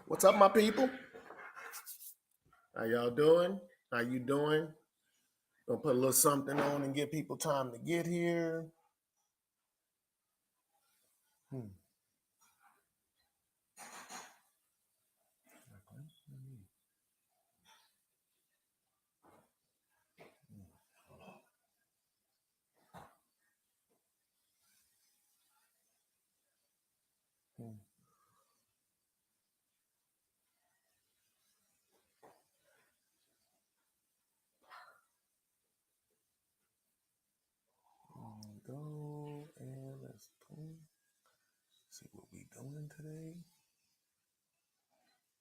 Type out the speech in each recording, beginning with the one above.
What's up, my people? How y'all doing? How you doing? Gonna put a little something on and give people time to get here. Hmm. Go and let's see what we doing today.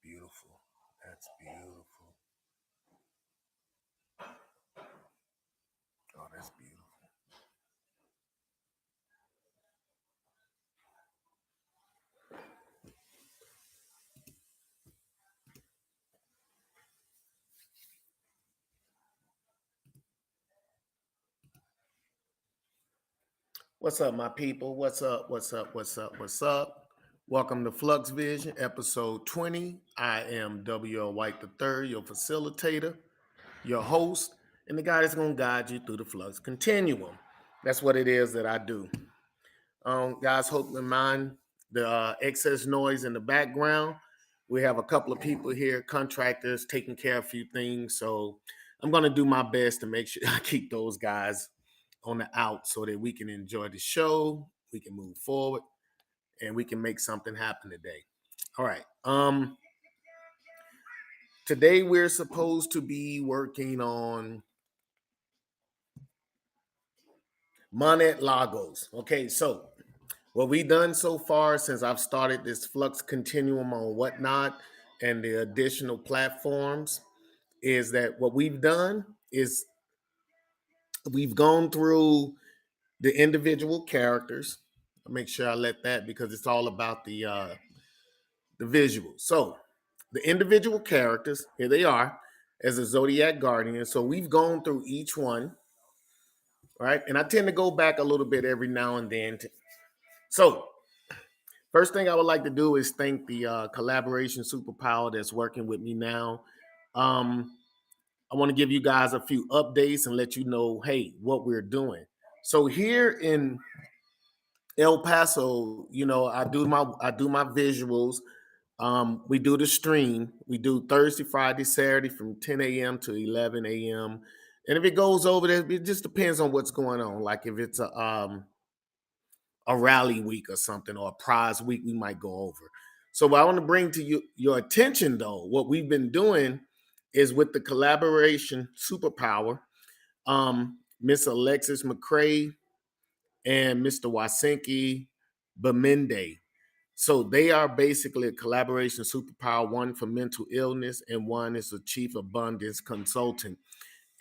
Beautiful. That's beautiful. Oh, that's beautiful. What's up, my people? What's up? What's up? What's up? What's up? Welcome to FLUX Vision, episode 20. I am W.L. White III, your facilitator, your host, and the guy that's going to guide you through the flux continuum. That's what it is that I do. Guys, hope you mind the excess noise in the background. We have a couple of people here, contractors, taking care of a few things. So I'm going to do my best to make sure I keep those guys on the out so that we can enjoy the show, we can move forward, and we can make something happen today. All right. Today we're supposed to be working on Monet Lagos. Okay, so what we've done so far since I've started this flux continuum on whatnot and the additional platforms is that what we've done is we've gone through the individual characters. I'll make sure I let that because it's all about the visual. So the individual characters, here they are as a Zodiac Guardian. So we've gone through each one, right? And I tend to go back a little bit every now and then. So first thing I would like to do is thank the collaboration superpower that's working with me now. Um, I want to give you guys a few updates and let you know, hey, what we're doing. So here in El Paso, I do my visuals. We do the stream. We do Thursday, Friday, Saturday from 10 a.m. to 11 a.m. And if it goes over there, it just depends on what's going on. Like if it's a rally week or something or a prize week, we might go over. So what I want to bring to you your attention though, what we've been doing is with the collaboration superpower, Miss Alexis McCrae and Mr. Wasenki Bamende. So they are basically a collaboration superpower, one for mental illness and one is a chief abundance consultant.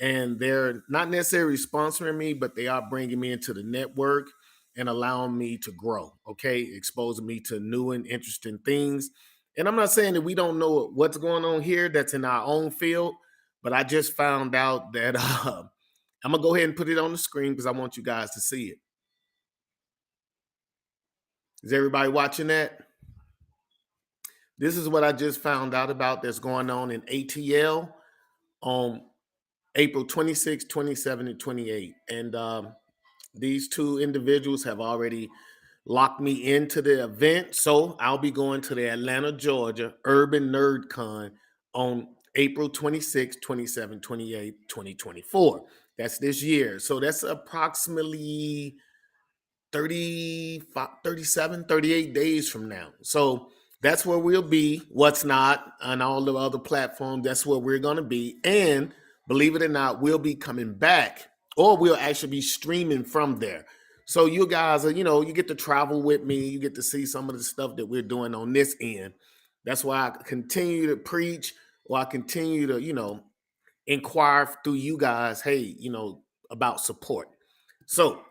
And they're not necessarily sponsoring me, but they are bringing me into the network and allowing me to grow, okay, exposing me to new and interesting things. And I'm not saying that we don't know what's going on here that's in our own field, but I just found out that I'm gonna go ahead and put it on the screen because I want you guys to see it. Is everybody watching that? This is what I just found out about that's going on in ATL on April 26, 27, and 28. And these two individuals have already locked me into the event. So I'll be going to the Atlanta, Georgia Urban Nerd Con on April 26, 27, 28, 2024. That's this year. So that's approximately 35, 37, 38 days from now. So that's where we'll be. What's not on all the other platforms. That's where we're going to be. And believe it or not, we'll be coming back or we'll actually be streaming from there. So you guys are, you get to travel with me. You get to see some of the stuff that we're doing on this end. That's why I continue to preach or I continue to, inquire through you guys, hey, about support. So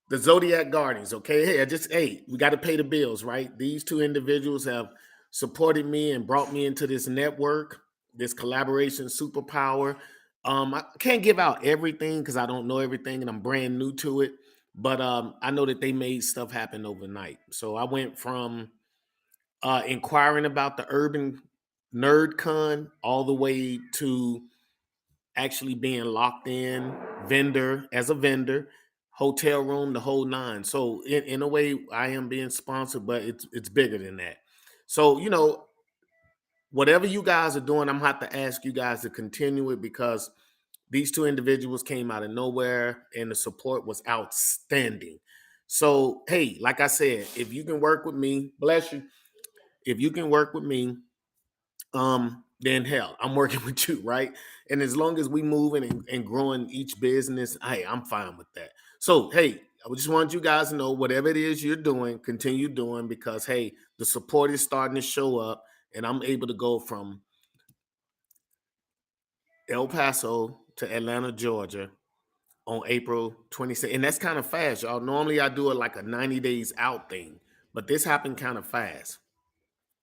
the Zodiac Guardians, okay? Hey, we got to pay the bills, right? These two individuals have supported me and brought me into this network, this collaboration superpower. I can't give out everything because I don't know everything and I'm brand new to it, but I know that they made stuff happen overnight. So I went from inquiring about the Urban Nerd Con, all the way to actually being locked in, vendor as a vendor, hotel room, the whole nine. So in a way, I am being sponsored, but it's bigger than that. So whatever you guys are doing, I'm gonna have to ask you guys to continue it, because these two individuals came out of nowhere and the support was outstanding. So, hey, like I said, if you can work with me, bless you. If you can work with me, then hell, I'm working with you, right? And as long as we moving and growing each business, hey, I'm fine with that. So, hey, I just want you guys to know, whatever it is you're doing, continue doing, because hey, the support is starting to show up, and I'm able to go from El Paso to Atlanta, Georgia on April 26th. And that's kind of fast, y'all. Normally I do it like a 90 days out thing, but this happened kind of fast.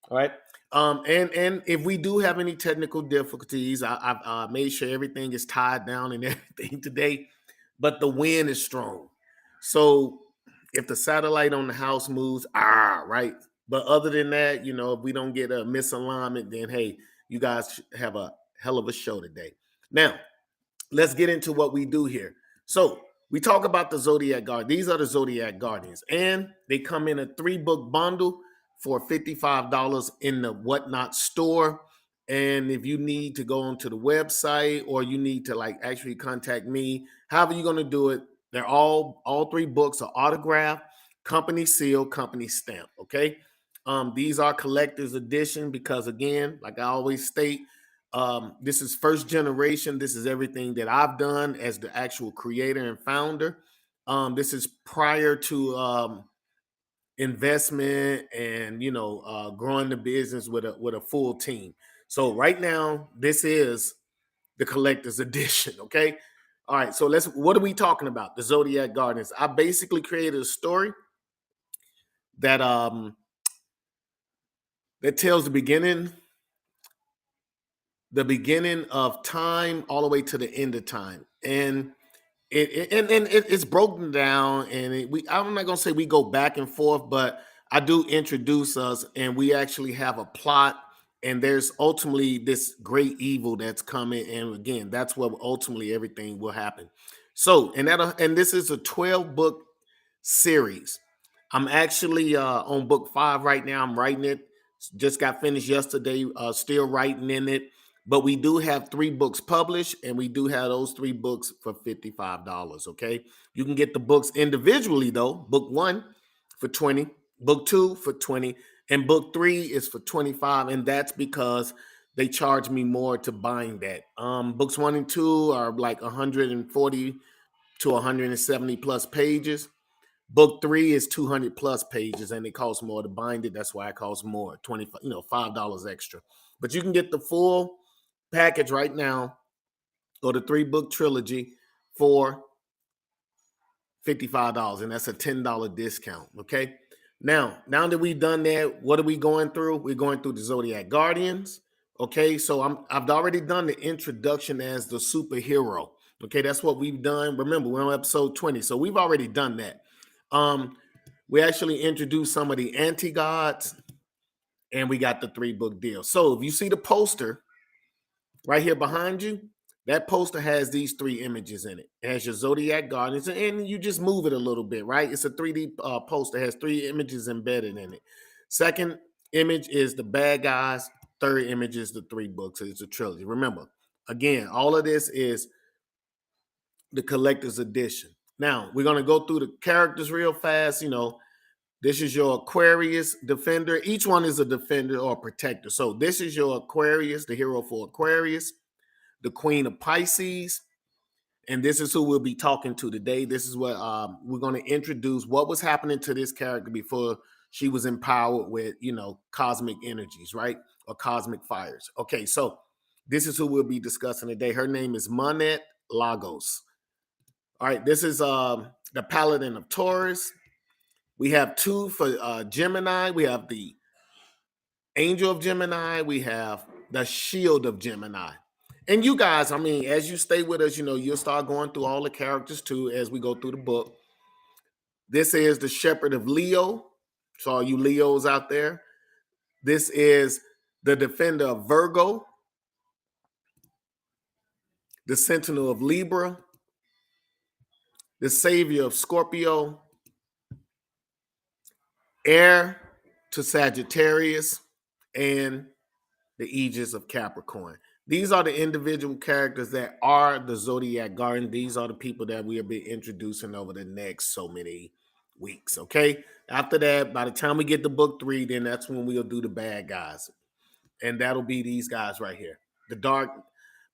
All right. And if we do have any technical difficulties, I've made sure everything is tied down and everything today, but the wind is strong. So if the satellite on the house moves, right. But other than that, if we don't get a misalignment, then hey, you guys have a hell of a show today. Now, let's get into what we do here. So we talk about the Zodiac Guard. These are the Zodiac Guardians, and they come in a 3-book bundle for $55 in the Whatnot store. And if you need to go onto the website, or you need to like actually contact me, however you're going to do it, they're all 3 books are autographed, company seal, company stamp. Okay. These are collector's edition because, again, like I always state, this is first generation. This is everything that I've done as the actual creator and founder. This is prior to investment and growing the business with a full team. So right now, this is the collector's edition. Okay. All right. So what are we talking about? The Zodiac Guardians. I basically created a story that that tells the beginning of time all the way to the end of time. And it's broken down, and I'm not gonna say we go back and forth, but I do introduce us, and we actually have a plot, and there's ultimately this great evil that's coming, and again, that's what ultimately everything will happen. So, and this is a 12-book series. I'm actually on book 5 right now. I'm writing it. Just got finished yesterday. Still writing in it. But we do have 3 books published, and we do have those 3 books for $55. Okay. You can get the books individually, though. Book 1 for 20, book 2 for 20, and book 3 is for 25. And that's because they charge me more to bind that. Books 1 and 2 are like 140 to 170 plus pages. Book 3 is 200 plus pages, and it costs more to bind it. That's why it costs more, $5 extra. But you can get the full package right now, or the 3-book trilogy, for $55, and that's a $10 discount. Okay. Now that we've done that, what are we going through? We're going through the Zodiac Guardians. Okay, so I've already done the introduction as the superhero. Okay, that's what we've done. Remember, we're on episode 20, so we've already done that. We actually introduced some of the anti-gods, and we got the 3-book deal. So if you see the poster right here behind you, that poster has these 3 images in it. It has your Zodiac Guardians, and you just move it a little bit, right? It's a 3D poster. It has 3 images embedded in it. Second image is the bad guys. Third image is the 3 books. It's a trilogy. Remember, again, all of this is the collector's edition. Now, we're going to go through the characters real fast. This is your Aquarius defender. Each one is a defender or a protector. So this is your Aquarius, the hero for Aquarius, the Queen of Pisces, and this is who we'll be talking to today. This is what we're going to introduce what was happening to this character before she was empowered with, cosmic energies, right? Or cosmic fires. Okay, so this is who we'll be discussing today. Her name is Monette Lagos. All right, this is the Paladin of Taurus. We have 2 for Gemini. We have the Angel of Gemini. We have the Shield of Gemini. And you guys, as you stay with us, you'll start going through all the characters too as we go through the book. This is the Shepherd of Leo. So all you Leos out there. This is the defender of Virgo, the sentinel of Libra, the savior of Scorpio, heir to Sagittarius, and the aegis of Capricorn. These are the individual characters that are the Zodiac Garden. These are the people that we'll be introducing over the next so many weeks, okay? After that, by the time we get to book 3, then that's when we'll do the bad guys. And that'll be these guys right here. The dark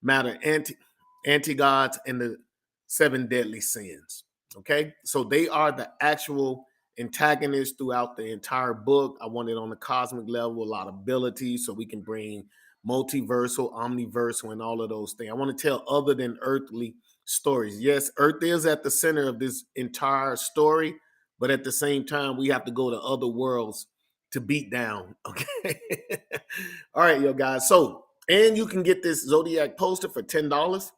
matter anti-gods and the 7 deadly sins, okay? So they are the actual antagonists throughout the entire book. I want it on the cosmic level, a lot of abilities, so we can bring multiversal, omniversal, and all of those things. I want to tell other than earthly stories. Yes, Earth is at the center of this entire story, but at the same time, we have to go to other worlds to beat down. Okay. All right, yo guys. So, and you can get this Zodiac poster for $10.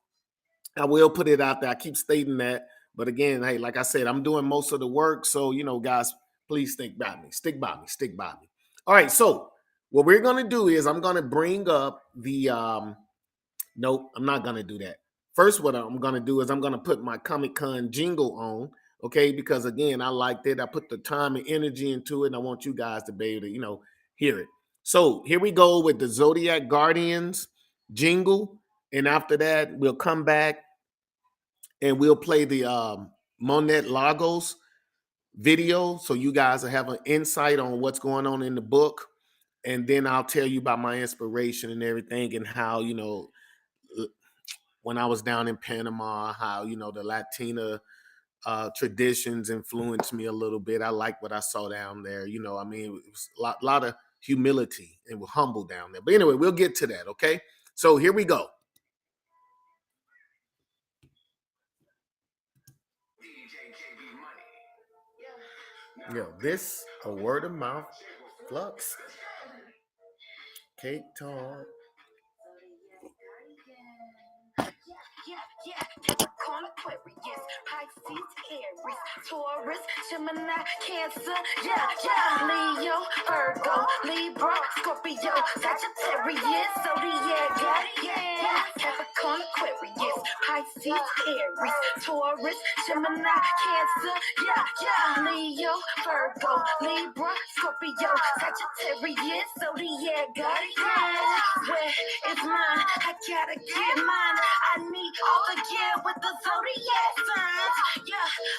I will put it out there. I keep stating that. But again, hey, like I said, I'm doing most of the work. So, guys, please stick by me. Stick by me. Stick by me. All right. So what we're going to do is I'm going to bring up the nope, I'm not going to do that. First, what I'm going to do is I'm going to put my Comic Con jingle on. Okay, because again, I liked it. I put the time and energy into it, and I want you guys to be able to, hear it. So here we go with the Zodiac Guardians jingle. And after that, we'll come back and we'll play the Monet Lagos video so you guys will have an insight on what's going on in the book. And then I'll tell you about my inspiration and everything and how, when I was down in Panama, how, the Latina traditions influenced me a little bit. I like what I saw down there. It was a lot of humility and we're humble down there. But anyway, we'll get to that, okay? So here we go. This a word of mouth flux. Cake talk. Capricorn, Aquarius, Pisces, Aries, Taurus, Gemini, Cancer, Leo, Virgo, Libra, Scorpio, Sagittarius, Zodiac, Capricorn, Aquarius, Pisces, Aries, Taurus, Gemini, Cancer, Leo, Virgo, Libra, Scorpio, Sagittarius, Zodiac, where is mine? I gotta get mine. I need all the gear with the zodiac signs.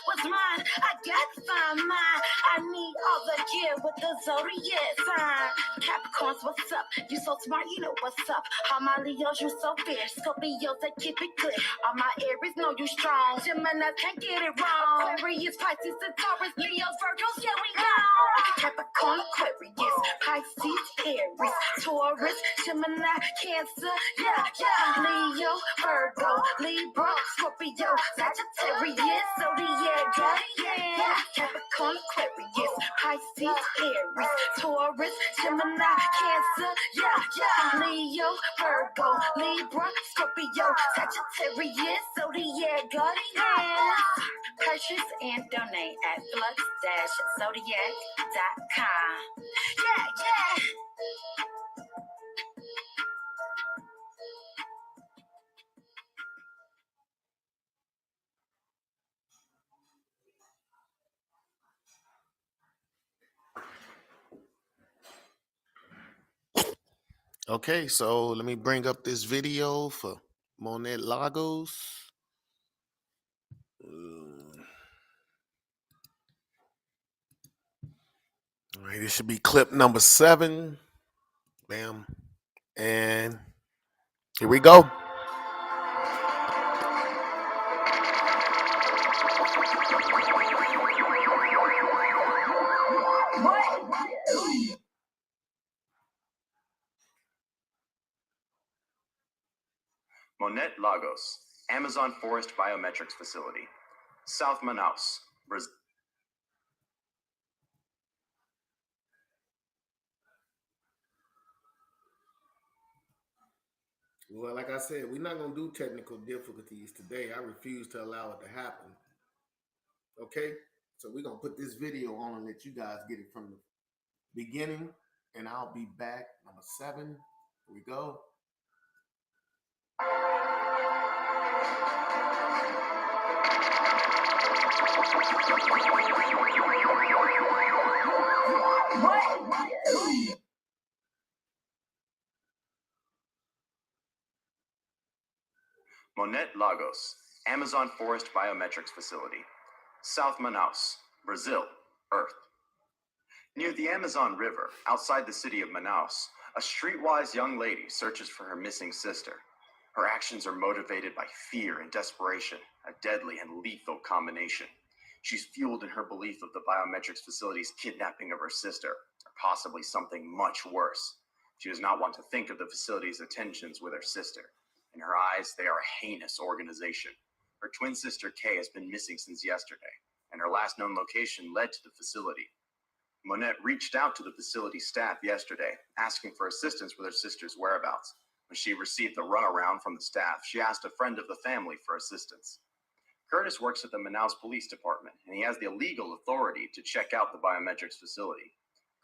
What's mine? I got to find mine. I need all the gear with the zodiac sign. Capricorns, what's up? You so smart, you know what's up. All my Leos, you so fierce. Scorpios, they keep it good. All my Aries know you strong. Gemini can't get it wrong. Aquarius, Pisces, and Taurus, Leos, Virgos, yeah we know. Capricorn, Aquarius, Pisces, Aries, Taurus, Gemini, Cancer, Leo, Virgo, Libra, Scorpio, Sagittarius, Zodiac, Capricorn, Aquarius, Pisces, Aries, Taurus, Gemini, Cancer, Leo, Virgo, Libra, Scorpio, Sagittarius, Zodiac, Purchase and donate at flux-zodiac.com. Okay, so let me bring up this video for Monet Lagos. All right, this should be clip number 7. Bam. And here we go. Monet Lagos, Amazon Forest Biometrics Facility, South Manaus, Brazil. Well, like I said, we're not going to do technical difficulties today. I refuse to allow it to happen. Okay? So we're going to put this video on and let you guys get it from the beginning and I'll be back. Number 7. Here we go. Monet Lagos, Amazon Forest Biometrics Facility. South Manaus, Brazil, Earth. Near the Amazon River, outside the city of Manaus, a streetwise young lady searches for her missing sister. Her actions are motivated by fear and desperation, a deadly and lethal combination. She's fueled in her belief of the biometrics facility's kidnapping of her sister, or possibly something much worse. She does not want to think of the facility's attentions with her sister. In her eyes, they are a heinous organization. Her twin sister Kay has been missing since yesterday, and her last known location led to the facility. Monette reached out to the facility staff yesterday, asking for assistance with her sister's whereabouts. When she received the runaround from the staff, she asked a friend of the family for assistance. Curtis works at the Manaus Police Department, and he has the legal authority to check out the biometrics facility.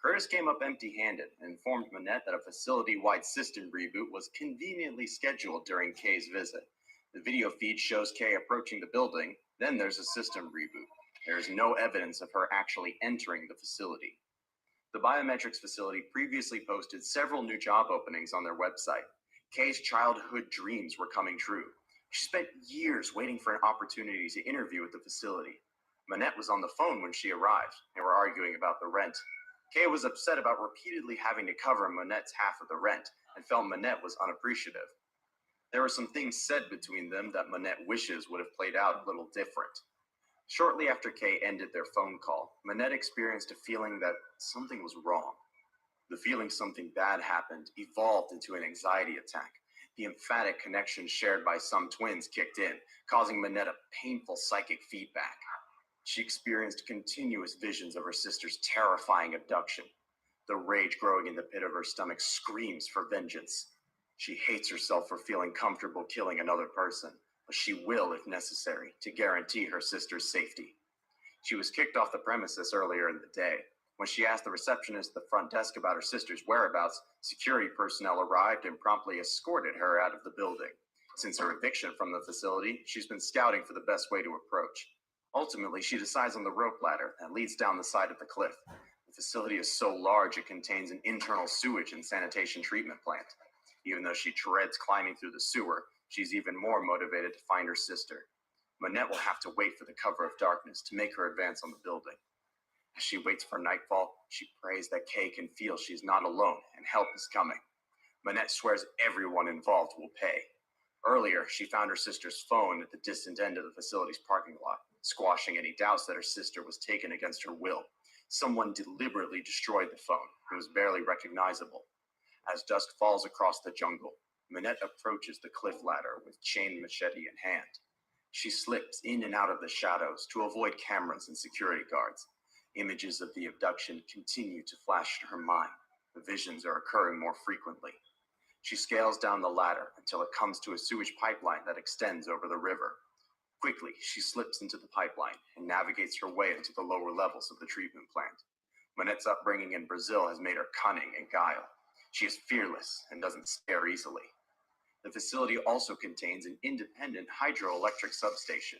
Curtis came up empty-handed and informed Monette that a facility-wide system reboot was conveniently scheduled during Kay's visit. The video feed shows Kay approaching the building, then there's a system reboot. There is no evidence of her actually entering the facility. The biometrics facility previously posted several new job openings on their website. Kay's childhood dreams were coming true. She spent years waiting for an opportunity to interview at the facility. Monette was on the phone when she arrived. They were arguing about the rent. Kay was upset about repeatedly having to cover Monette's half of the rent and felt Monette was unappreciative. There were some things said between them that Monette wishes would have played out a little different. Shortly after Kay ended their phone call, Monette experienced a feeling that something was wrong. The feeling something bad happened evolved into an anxiety attack. The emphatic connection shared by some twins kicked in, causing Monette a painful psychic feedback. She experienced continuous visions of her sister's terrifying abduction. The rage growing in the pit of her stomach screams for vengeance. She hates herself for feeling comfortable killing another person, but she will if necessary to guarantee her sister's safety. She was kicked off the premises earlier in the day. When she asked the receptionist at the front desk about her sister's whereabouts, security personnel arrived and promptly escorted her out of the building. Since her eviction from the facility, she's been scouting for the best way to approach. Ultimately, she decides on the rope ladder that leads down the side of the cliff. The facility is so large it contains an internal sewage and sanitation treatment plant. Even though she dreads climbing through the sewer, she's even more motivated to find her sister. Monette will have to wait for the cover of darkness to make her advance on the building. As she waits for nightfall, she prays that Kay can feel she's not alone and help is coming. Monette swears everyone involved will pay. Earlier, she found her sister's phone at the distant end of the facility's parking lot, squashing any doubts that her sister was taken against her will. Someone deliberately destroyed the phone. It was barely recognizable. As dusk falls across the jungle, Monette approaches the cliff ladder with chain machete in hand. She slips in and out of the shadows to avoid cameras and security guards. Images of the abduction continue to flash in her mind. The visions are occurring more frequently. She scales down the ladder until it comes to a sewage pipeline that extends over the river. Quickly, she slips into the pipeline and navigates her way into the lower levels of the treatment plant. Monette's upbringing in Brazil has made her cunning and guile. She is fearless and doesn't scare easily. The facility also contains an independent hydroelectric substation.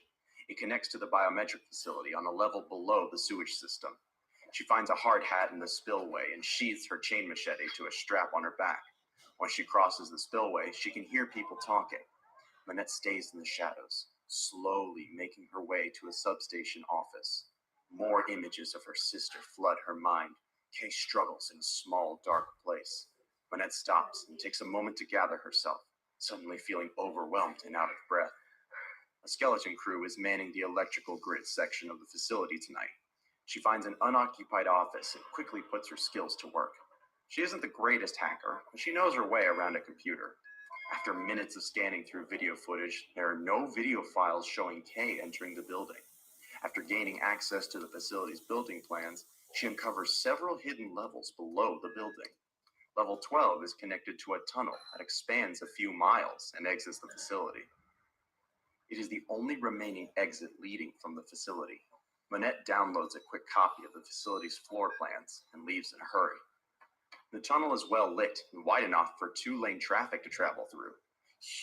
It connects to the biometric facility on a level below the sewage system. She finds a hard hat in the spillway and sheathes her chain machete to a strap on her back. Once she crosses the spillway, she can hear people talking. Monette stays in the shadows, slowly making her way to a substation office. More images of her sister flood her mind. Kay struggles in a small, dark place. Monette stops and takes a moment to gather herself, suddenly feeling overwhelmed and out of breath. A skeleton crew is manning the electrical grid section of the facility tonight. She finds an unoccupied office and quickly puts her skills to work. She isn't the greatest hacker, but she knows her way around a computer. After minutes of scanning through video footage, there are no video files showing Kay entering the building. After gaining access to the facility's building plans, she uncovers several hidden levels below the building. Level 12 is connected to a tunnel that expands a few miles and exits the facility. It is the only remaining exit leading from the facility. Monette downloads a quick copy of the facility's floor plans and leaves in a hurry. The tunnel is well lit and wide enough for two-lane traffic to travel through.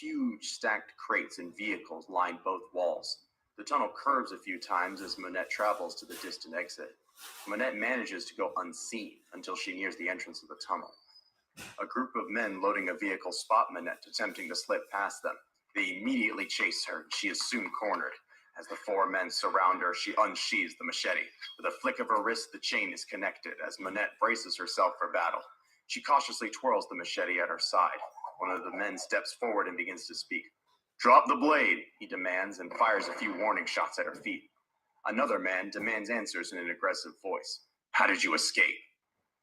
Huge stacked crates and vehicles line both walls. The tunnel curves a few times as Monette travels to the distant exit. Monette manages to go unseen until she nears the entrance of the tunnel. A group of men loading a vehicle spot Monette attempting to slip past them. They immediately chase her, and she is soon cornered. As the four men surround her, she unsheathes the machete. With a flick of her wrist, the chain is connected as Monette braces herself for battle. She cautiously twirls the machete at her side. One of the men steps forward and begins to speak. "Drop the blade," he demands, and fires a few warning shots at her feet. Another man demands answers in an aggressive voice. "How did you escape?"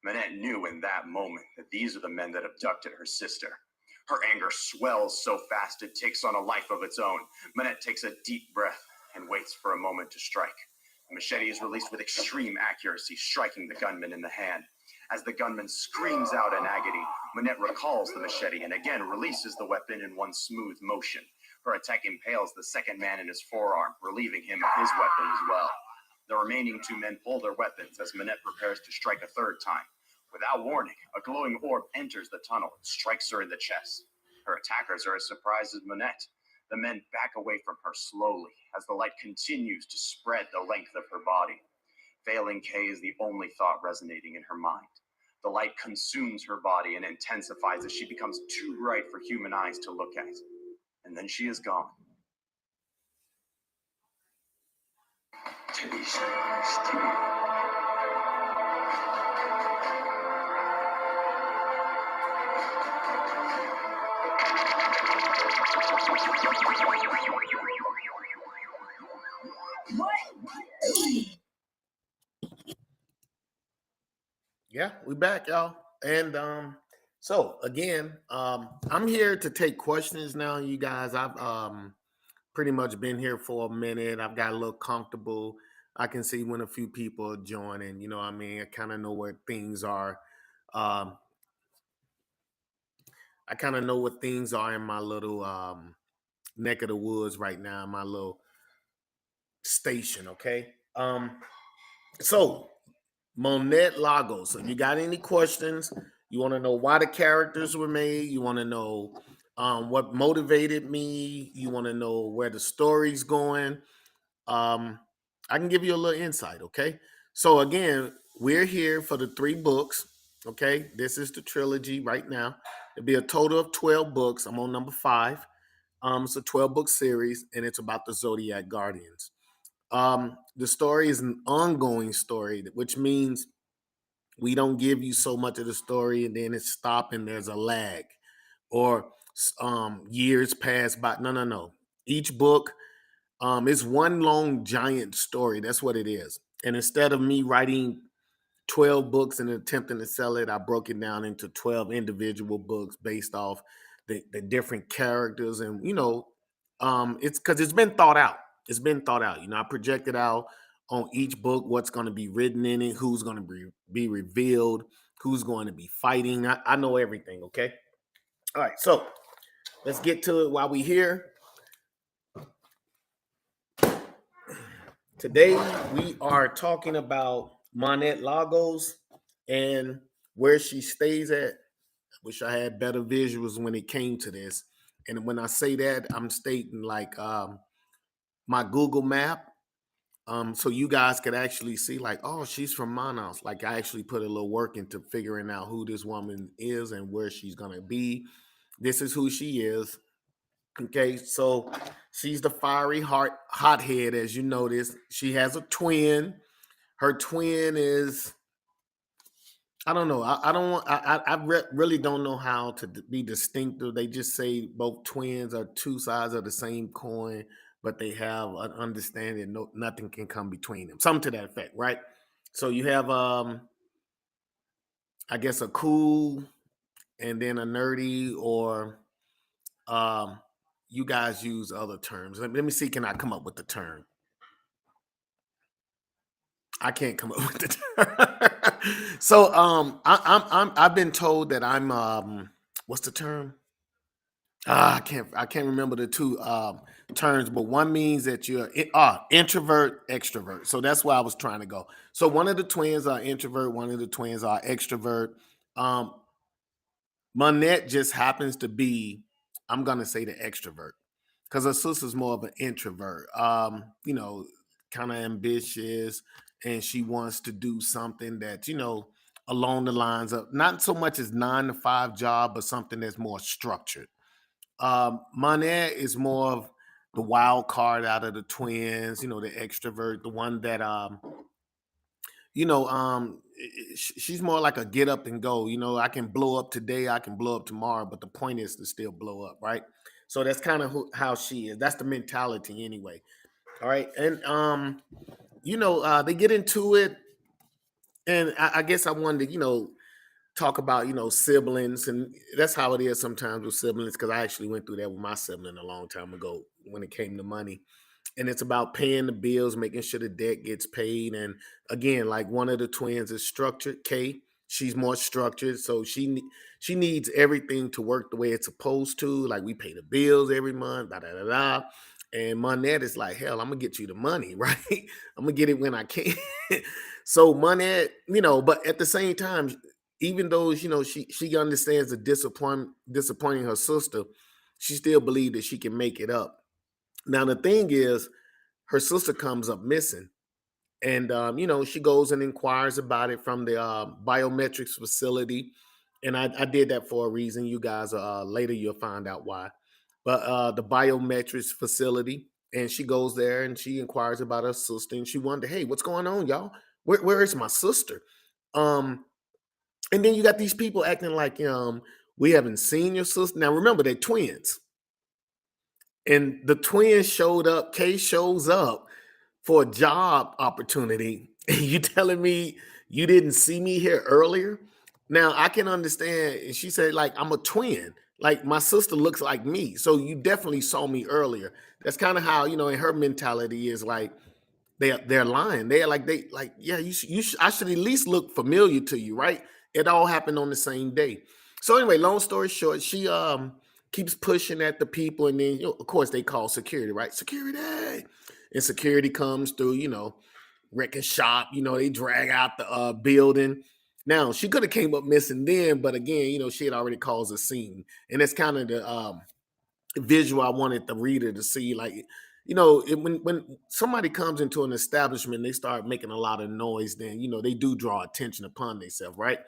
Manette knew in that moment that these are the men that abducted her sister. Her anger swells so fast it takes on a life of its own. Manette takes a deep breath and waits for a moment to strike. The machete is released with extreme accuracy, striking the gunman in the hand. As the gunman screams out in agony, Manette recalls the machete and again releases the weapon in one smooth motion. Her attack impales the second man in his forearm, relieving him of his weapon as well. The remaining two men pull their weapons as Manette prepares to strike a third time. Without warning, a glowing orb enters the tunnel and strikes her in the chest. Her attackers are as surprised as Manette. The men back away from her slowly as the light continues to spread the length of her body. Failing Kay is the only thought resonating in her mind. The light consumes her body and intensifies as she becomes too bright for human eyes to look at. And then she is gone. Yeah, we back, y'all. And so again, I'm here to take questions now, you guys. I've pretty much been here for a minute. I've got a little comfortable. I can see when a few people are joining, you know what I mean? I kind of know where things are. Um, I kind of know what things are in my little neck of the woods right now, my little station, okay? So Monette Lagos. So you got any questions? You want to know why the characters were made? You want to know what motivated me? You want to know where the story's going? I can give you a little insight, okay? So again, we're here for the 3 books, okay? This is the trilogy right now. It'll be a total of 12 books. I'm on number 5. It's a 12-book series, and it's about the Zodiac Guardians. The story is an ongoing story, which means we don't give you so much of the story and then it's stop and there's a lag or years pass by. No. Each book is one long giant story. That's what it is. And instead of me writing 12 books and attempting to sell it, I broke it down into 12 individual books based off the different characters. And, it's because it's been thought out. It's been thought out. I projected out on each book what's going to be written in it, who's going to be revealed, who's going to be fighting. I know everything, okay? All right, so let's get to it while we're here. Today, we are talking about Monette Lagos and where she stays at. I wish I had better visuals when it came to this. And when I say that, I'm stating like my Google map. So you guys could actually see like, oh, she's from Manaus. Like I actually put a little work into figuring out who this woman is and where she's going to be. This is who she is. Okay, so she's the fiery hothead, as you notice. She has a twin. Her twin is, I don't know. I don't want. Really don't know how to be distinctive. They just say both twins are two sides of the same coin, but they have an understanding. No, nothing can come between them. Something to that effect, right? So you have, I guess, a cool, and then a nerdy, or um, you guys use other terms. Let me see. Can I come up with the term? I can't come up with the term. So I've been told that I'm what's the term? I can't remember the two terms, but one means that you're introvert, extrovert. So that's where I was trying to go. So one of the twins are introvert, one of the twins are extrovert. Um, Monette just happens to be, I'm gonna say, the extrovert, because her sister's more of an introvert. Kind of ambitious, and she wants to do something that along the lines of not so much as 9 to 5 job, but something that's more structured. Monette is more of the wild card out of the twins. The extrovert, the one that she's more like a get up and go. I can blow up today, I can blow up tomorrow, but the point is to still blow up, right? So that's kind of how she is. That's the mentality anyway. All right. And they get into it, and I guess I wanted to talk about siblings, and that's how it is sometimes with siblings, because I actually went through that with my sibling a long time ago when it came to money. And it's about paying the bills, making sure the debt gets paid. And again, like, one of the twins is structured, Kay. She's more structured, so she needs everything to work the way it's supposed to. Like, we pay the bills every month, da da da da. And Monette is like, hell, I'm gonna get you the money, right? I'm gonna get it when I can. So Monette, but at the same time, even though she understands the disappointing her sister, she still believes that she can make it up. Now the thing is, her sister comes up missing, and she goes and inquires about it from the biometrics facility. And I did that for a reason. You guys, later you'll find out why. But the biometrics facility, and she goes there and she inquires about her sister, and she wondered, hey, what's going on, y'all? Where is my sister? Um, and then you got these people acting like we haven't seen your sister. Now remember, they're twins, and the twins showed up. Kay shows up for a job opportunity, and you telling me you didn't see me here earlier? Now I can understand. And she said, like, I'm a twin. Like, my sister looks like me, so you definitely saw me earlier. That's kind of how in her mentality is like, they're lying. They're like, yeah, I should at least look familiar to you, right? It all happened on the same day. So anyway, long story short, she keeps pushing at the people, and then of course they call security, right? Security, and security comes through, wrecking shop. They drag out the building. Now she could have came up missing then, but again, she had already caused a scene, and that's kind of the visual I wanted the reader to see. Like, when somebody comes into an establishment, they start making a lot of noise, then they do draw attention upon themselves, right?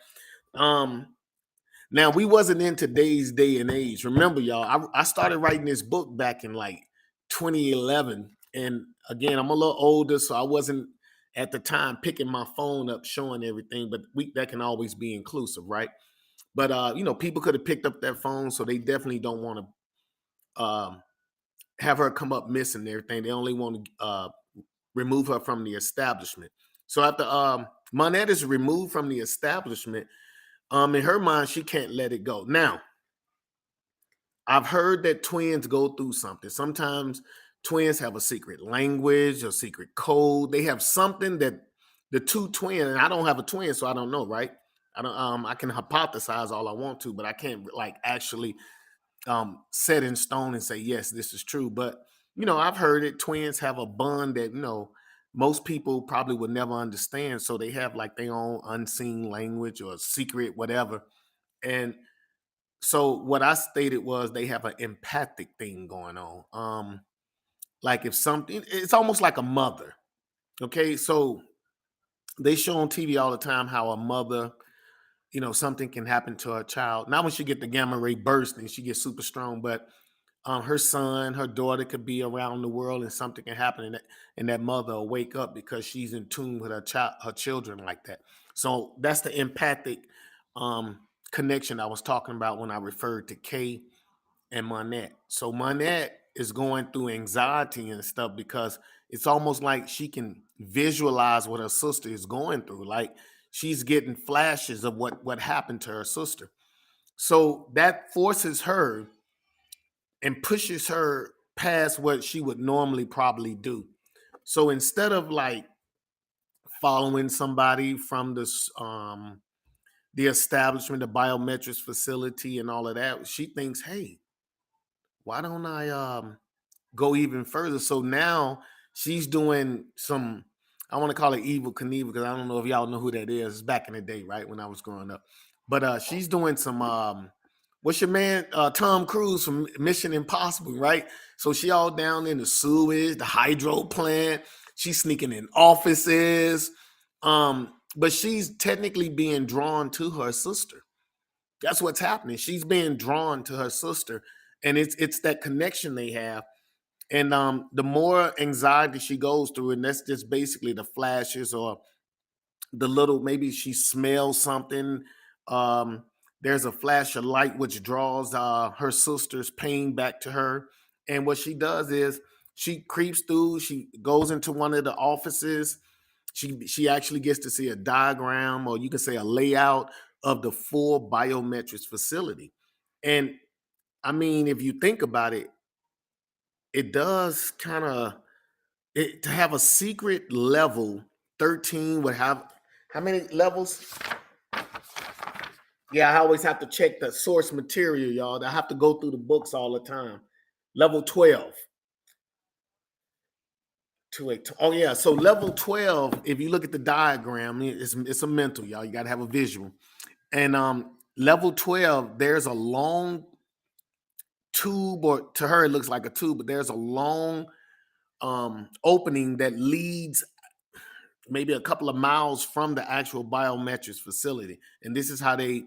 um Now, we wasn't in today's day and age. Remember, y'all, I started writing this book back in like 2011, and again, I'm a little older, so I wasn't at the time picking my phone up showing everything, but that can always be inclusive, right? But people could have picked up their phone, so they definitely don't want to have her come up missing and everything. They only want to remove her from the establishment. So after Monette is removed from the establishment, in her mind, she can't let it go. Now, I've heard that twins go through something. Sometimes twins have a secret language, a secret code. They have something that the two twins, and I don't have a twin, so I don't know, right? I can hypothesize all I want to, but I can't like actually set in stone and say, yes, this is true. But I've heard it. Twins have a bond that most people probably would never understand. So they have like their own unseen language or secret, whatever. And so what I stated was they have an empathic thing going on. Like, if something, it's almost like a mother. Okay, so they show on TV all the time how a mother, something can happen to her child. Not when she get the gamma ray burst and she gets super strong, but her son, her daughter could be around the world and something can happen, and that mother will wake up because she's in tune with her children like that. So that's the empathic um, connection I was talking about when I referred to Kay and Monette. So Monette is going through anxiety and stuff because it's almost like she can visualize what her sister is going through. Like, she's getting flashes of what happened to her sister. So that forces her and pushes her past what she would normally probably do. So instead of like following somebody from the establishment, the biometrics facility, and all of that, she thinks, hey, why don't I go even further? So now she's doing some, I want to call it evil Knievel, because I don't know if y'all know who that is. It's back in the day, right, when I was growing up. But she's doing some what's your man Tom Cruise from Mission Impossible, right? So she all down in the sewage, the hydro plant. She's sneaking in offices. But she's technically being drawn to her sister. That's what's happening. She's being drawn to her sister, and it's that connection they have. And the more anxiety she goes through, and that's just basically the flashes or the little, maybe she smells something. Um, there's a flash of light which draws her sister's pain back to her. And what she does is she creeps through, she goes into one of the offices. She actually gets to see a diagram, or you can say a layout of the full biometrics facility. And I mean, if you think about it, it does kind of to have a secret level 13 would have how many levels? Yeah, I always have to check the source material, y'all. I have to go through the books all the time. Level 12 to a oh yeah, so level 12, if you look at the diagram, it's a mental, y'all. You got to have a visual. And level 12, there's a long tube, or to her it looks like a tube, but there's a long opening that leads maybe a couple of miles from the actual biometrics facility. And this is how they,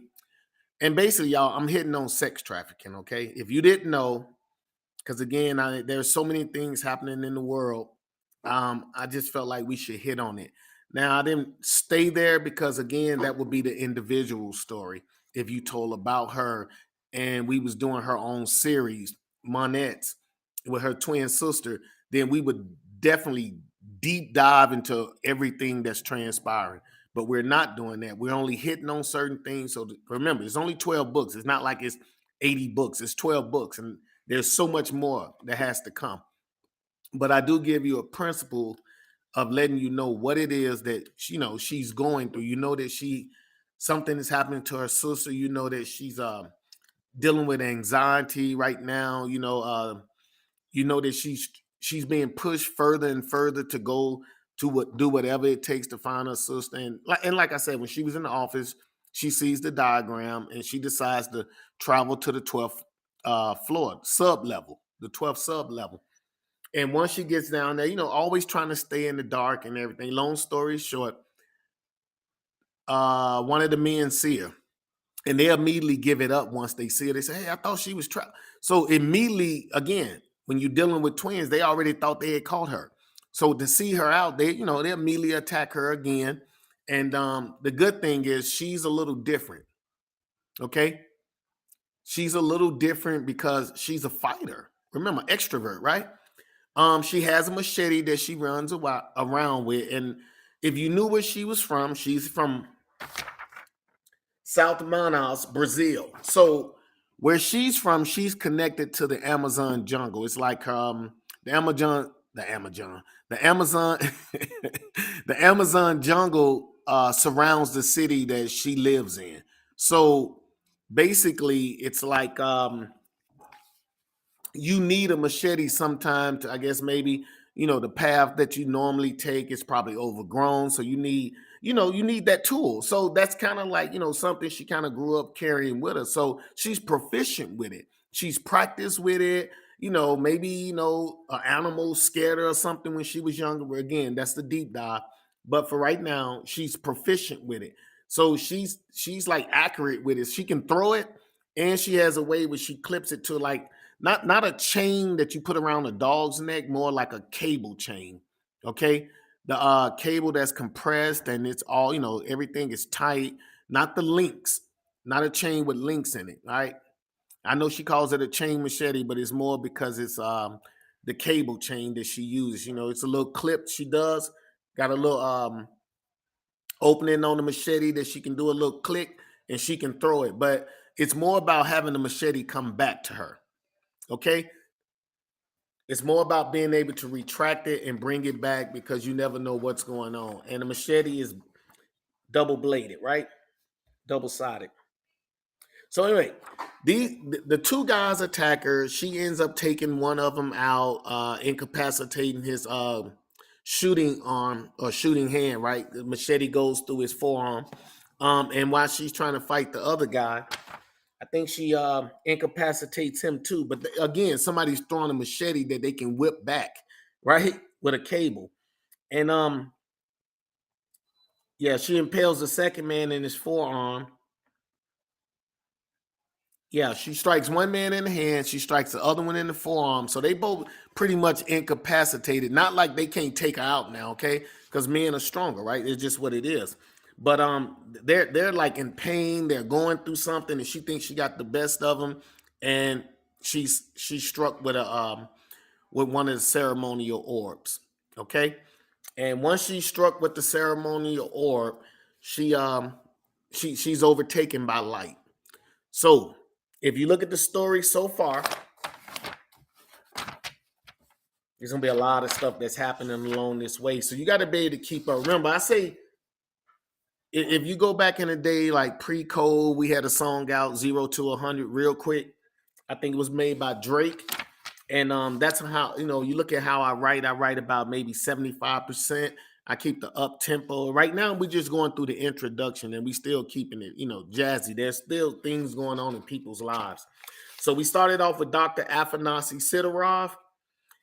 and basically, y'all, I'm hitting on sex trafficking, okay? If you didn't know, because again, there's so many things happening in the world. I just felt like we should hit on it. Now, I didn't stay there because again, that would be the individual story. If you told about her, and we was doing her own series, Monette's, with her twin sister, then we would definitely deep dive into everything that's transpiring. But we're not doing that. We're only hitting on certain things. So remember, it's only 12 books. It's not like it's 80 books. It's 12 books. And there's so much more that has to come. But I do give you a principle of letting you know what it is that she's going through. You know that something is happening to her sister. You know that she's dealing with anxiety right now. You know that she's being pushed further and further to go to do whatever it takes to find her sister. And like I said, when she was in the office, she sees the diagram and she decides to travel to the 12th floor sub level, the 12th sub level. And once she gets down there, always trying to stay in the dark and everything. Long story short, one of the men see her, and they immediately give it up once they see her. They say, "Hey, I thought she was trapped." So immediately, again, when you're dealing with twins, they already thought they had caught her. So to see her out, they immediately attack her again. And the good thing is she's a little different. Okay, she's a little different because she's a fighter. Remember, extrovert, right? She has a machete that she runs around with, and if you knew where she was from, she's from South Manaus, Brazil. So where she's from, she's connected to the Amazon jungle. It's like the Amazon, the Amazon, the Amazon jungle surrounds the city that she lives in. So basically, it's like you need a machete sometime to, I guess, maybe, the path that you normally take is probably overgrown. So you need that tool. So that's kind of like, something she kind of grew up carrying with her. So she's proficient with it. She's practiced with it. Maybe, an animal scared her or something when she was younger. But again, that's the deep dive. But for right now, she's proficient with it. So she's like accurate with it. She can throw it, and she has a way where she clips it to like not a chain that you put around a dog's neck, more like a cable chain. Okay. The cable that's compressed and it's all, everything is tight, not the links, not a chain with links in it. Right. I know she calls it a chain machete, but it's more because it's the cable chain that she uses. It's a little clip she does, got a little opening on the machete that she can do a little click and she can throw it. But it's more about having the machete come back to her. Okay. It's more about being able to retract it and bring it back because you never know what's going on. And the machete is double bladed, right? Double sided. So anyway, the two guys attack her. She ends up taking one of them out, incapacitating his shooting arm or shooting hand. Right, the machete goes through his forearm, And while she's trying to fight the other guy, I think she incapacitates him too. But again, somebody's throwing a machete that they can whip back, right? With a cable. And yeah, she impales the second man in his forearm. Yeah, she strikes one man in the hand, she strikes the other one in the forearm. So they both pretty much incapacitated. Not like they can't take her out now, okay? Because men are stronger, right? It's just what it is. But they're like in pain, they're going through something, and she thinks she got the best of them, and she's struck with one of the ceremonial orbs. Okay. And once she's struck with the ceremonial orb, she's overtaken by light. So if you look at the story so far, there's gonna be a lot of stuff that's happening along this way. So you got to be able to keep up. Remember, I say if you go back in the day, like pre-code, we had a song out 0 to 100 real quick. I think it was made by Drake. And that's how, you look at how I write about maybe 75%. I keep the up tempo. Right now, we're just going through the introduction and we still keeping it, jazzy. There's still things going on in people's lives. So we started off with Dr. Afanasy Sidorov,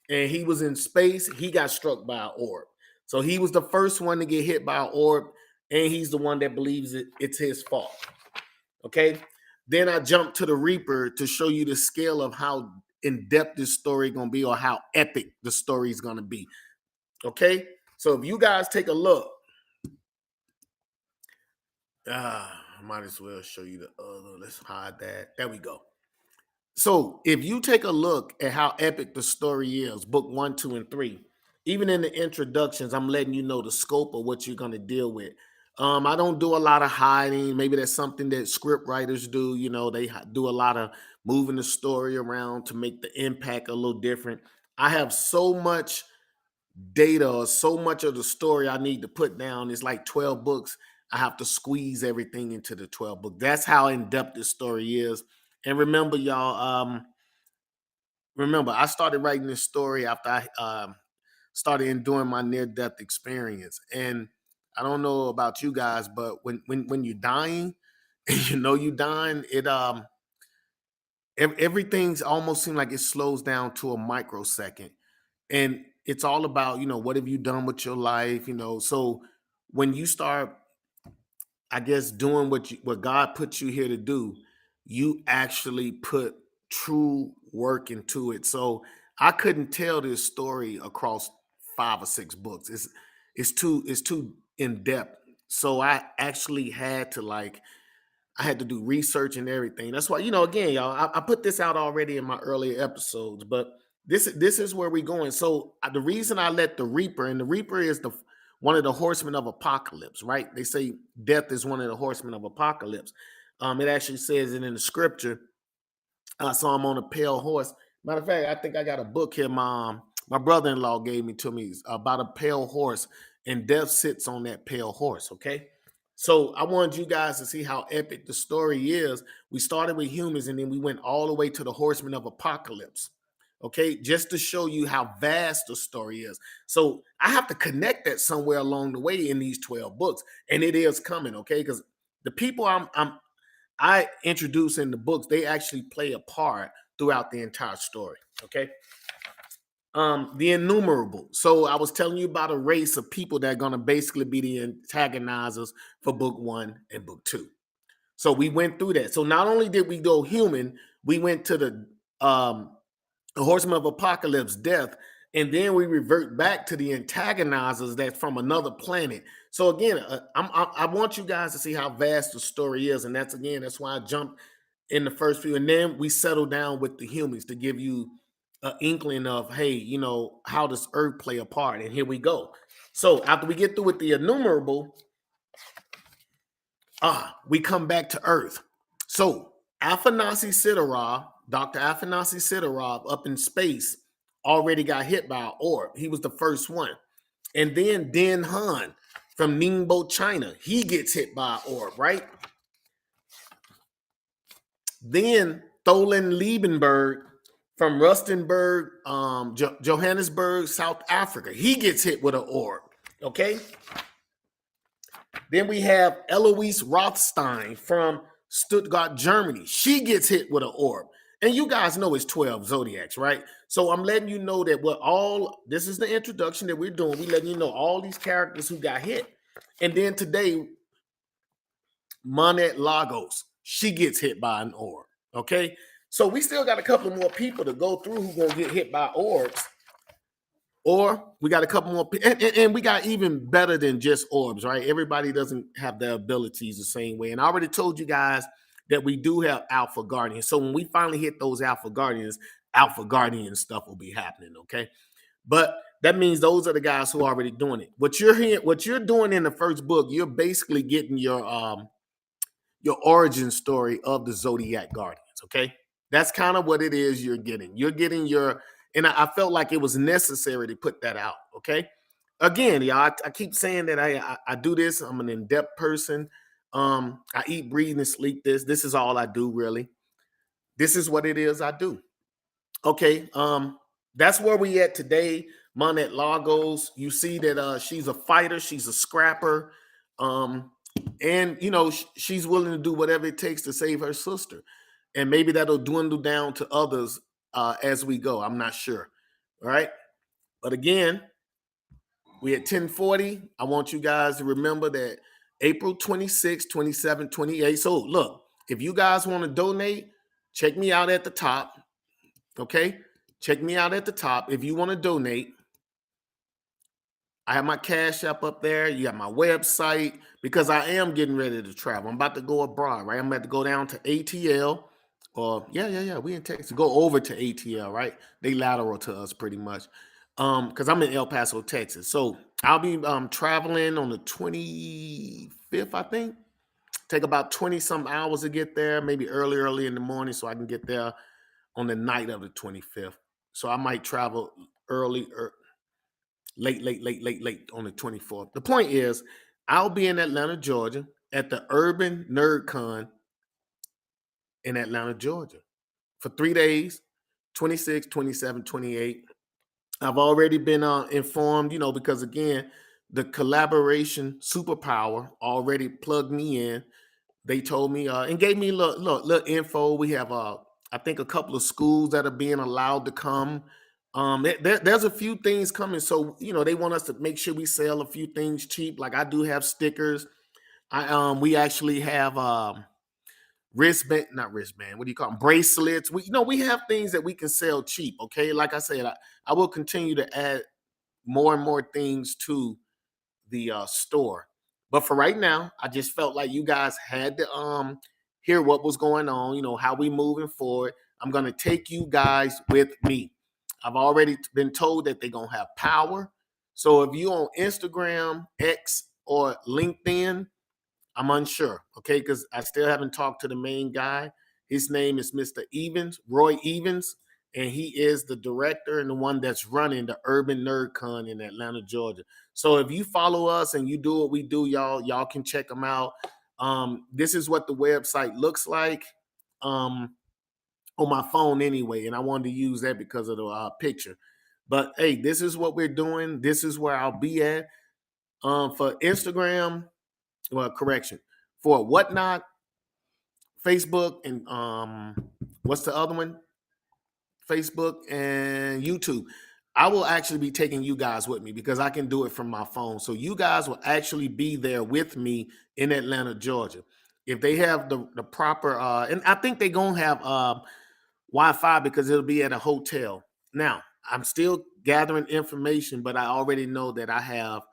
and he was in space. He got struck by an orb. So he was the first one to get hit by an orb, and he's the one that believes it's his fault. Okay. Then I jumped to the Reaper to show you the scale of how in depth this story is going to be, or how epic the story is going to be. Okay. So if you guys take a look, I might as well show you the other. Let's hide that. There we go. So if you take a look at how epic the story is, book 1, 2, and 3, even in the introductions, I'm letting you know the scope of what you're going to deal with. I don't do a lot of hiding. Maybe that's something that script writers do. They do a lot of moving the story around to make the impact a little different. I have so much data or so much of the story I need to put down. It's like 12 books. I have to squeeze everything into the 12 book. That's how in-depth this story is. And remember, y'all, I started writing this story after I started enduring my near-death experience. And I don't know about you guys, but when you're dying and you're dying, everything's almost seems like it slows down to a microsecond. And it's all about, what have you done with your life? So when you start, I guess, doing what God put you here to do, you actually put true work into it. So I couldn't tell this story across 5 or 6 books. It's too in depth. So I actually had to I had to do research and everything. That's why, again, y'all, I put this out already in my earlier episodes, but this is where we're going. So the reason I let the Reaper, and the Reaper is one of the horsemen of apocalypse, right? They say death is one of the horsemen of apocalypse. It actually says it in the scripture. I saw him on a pale horse. Matter of fact, I think I got a book here. My brother-in-law gave me to me about a pale horse, and death sits on that pale horse. Okay. So I wanted you guys to see how epic the story is. We started with humans, and then we went all the way to the horsemen of apocalypse. Okay, just to show you how vast the story is. So I have to connect that somewhere along the way in these 12 books, and it is coming. Okay, because the people I introduce in the books, they actually play a part throughout the entire story. Okay. The innumerable. So I was telling you about a race of people that are going to basically be the antagonizers for book 1 and book 2. So we went through that. So not only did we go human, we went to the horseman of apocalypse, death, and then we revert back to the antagonizers that's from another planet. So again, I want you guys to see how vast the story is, and that's why I jumped in the first few, and then we settle down with the humans to give you an inkling of, hey, how does Earth play a part? And here we go. So after we get through with the innumerable, we come back to Earth. So Afanasy Sidorov, Dr. Afanasy Sidorov, up in space, already got hit by an orb. He was the first one. And then Den Han from Ningbo, China, he gets hit by an orb, right? Then Tholen Liebenberg from Rustenburg, Johannesburg, South Africa, he gets hit with an orb, okay? Then we have Eloise Rothstein from Stuttgart, Germany. She gets hit with an orb. And you guys know it's 12 zodiacs, right? So I'm letting you know that this is the introduction that we're doing. We're letting you know all these characters who got hit. And then today, Monet Lagos, she gets hit by an orb. Okay. So we still got a couple more people to go through who gonna get hit by orbs. Or we got a couple more, and we got even better than just orbs, right? Everybody doesn't have their abilities the same way. And I already told you guys that we do have Alpha Guardians. So when we finally hit those Alpha Guardian stuff will be happening, okay? But that means those are the guys who are already doing it. What you're doing in the first book, you're basically getting your origin story of the Zodiac Guardians, okay? That's kind of what it is you're getting. You're getting and I felt like it was necessary to put that out, okay? Again, y'all, I keep saying that I do this. I'm an in-depth person. I eat, breathe, and sleep this. This is all I do, really. This is what it is I do. Okay, that's where we at today. Monet Lagos. You see that she's a fighter, she's a scrapper. And she's willing to do whatever it takes to save her sister, and maybe that'll dwindle down to others as we go. I'm not sure. All right, but again, we at 10:40. I want you guys to remember that April 26, 27, 28. So look, if you guys want to donate, check me out at the top. Okay, check me out at the top if you want to donate. I have my Cash App up there. You got my website, because I am getting ready to travel. I'm about to go abroad, right? I'm about to go down to ATL, or yeah. We in Texas. Go over to ATL, right? They lateral to us pretty much. Because I'm in El Paso, Texas. So I'll be traveling on the 25th, I think. Take about 20 some hours to get there, maybe early in the morning, so I can get there on the night of the 25th. So I might travel early, late on the 24th. The point is, I'll be in Atlanta, Georgia at the Urban Nerd Con in Atlanta, Georgia for 3 days, 26, 27, 28. I've already been informed, because again, the collaboration superpower already plugged me in. They told me and gave me little info. We have I think a couple of schools that are being allowed to come. There's a few things coming, so they want us to make sure we sell a few things cheap. Like I do have stickers. We actually have wristband, not wristband. What do you call them? Bracelets. We have things that we can sell cheap. Okay, like I said, I will continue to add more and more things to the store. But for right now, I just felt like you guys had to hear what was going on, how we moving forward. I'm going to take you guys with me. I've already been told that they're going to have power. So if you on Instagram, X, or LinkedIn, I'm unsure, okay, because I still haven't talked to the main guy. His name is Mr. Evans, Roy Evans, and he is the director and the one that's running the Urban Nerd Con in Atlanta, Georgia. So if you follow us and you do what we do, y'all can check them out. This is what the website looks like on my phone anyway, and I wanted to use that because of the picture. But hey, this is what we're doing. This is where I'll be at. For Instagram, well, correction, for Whatnot, Facebook, and what's the other one? Facebook and YouTube. I will actually be taking you guys with me because I can do it from my phone. So you guys will actually be there with me in Atlanta, Georgia. If they have the proper and I think they're gonna have Wi-Fi because it'll be at a hotel. Now, I'm still gathering information, but I already know that I have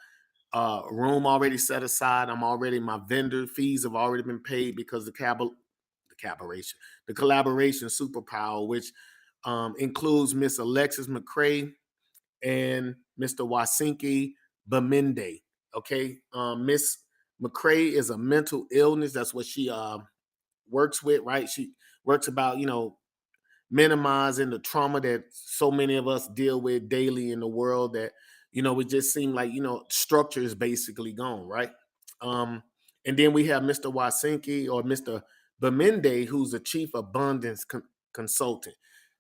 room already set aside. My vendor fees have already been paid because the collaboration superpower, which includes Miss Alexis McCrae and Mr. Wasinki Baminde. Okay, Miss McCrae is a mental illness. That's what she works with, right? She works about minimizing the trauma that so many of us deal with daily in the world, that it just seemed like structure is basically gone, right? And then we have Mr. Wasinki, or Mr. Baminde, who's the chief abundance consultant.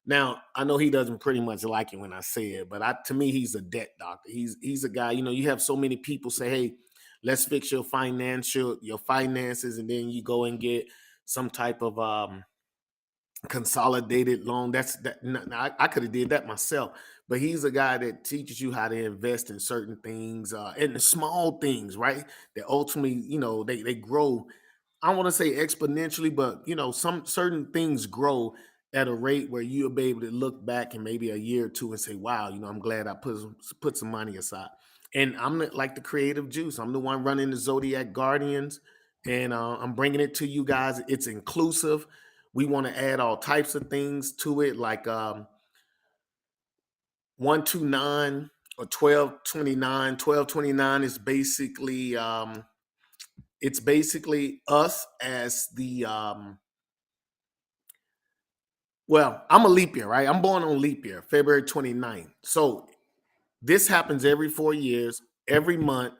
Now I know he doesn't pretty much like it when I say it, but to me he's a debt doctor. He's a guy, you have so many people say, hey, let's fix your finances, and then you go and get some type of consolidated loan. That's that. I could have did that myself, but he's a guy that teaches you how to invest in certain things, and the small things, right? That ultimately, they grow. I don't want to say exponentially, but some certain things grow at a rate where you'll be able to look back in maybe a year or two and say, "Wow, I'm glad I put some money aside." And I'm like the creative juice. I'm the one running the Zodiac Guardians, and I'm bringing it to you guys. It's inclusive. We want to add all types of things to it, like 129 or 1229. 1229 is basically it's basically us as the well, I'm a leap year, right? I'm born on leap year, February 29th. So this happens every 4 years. Every month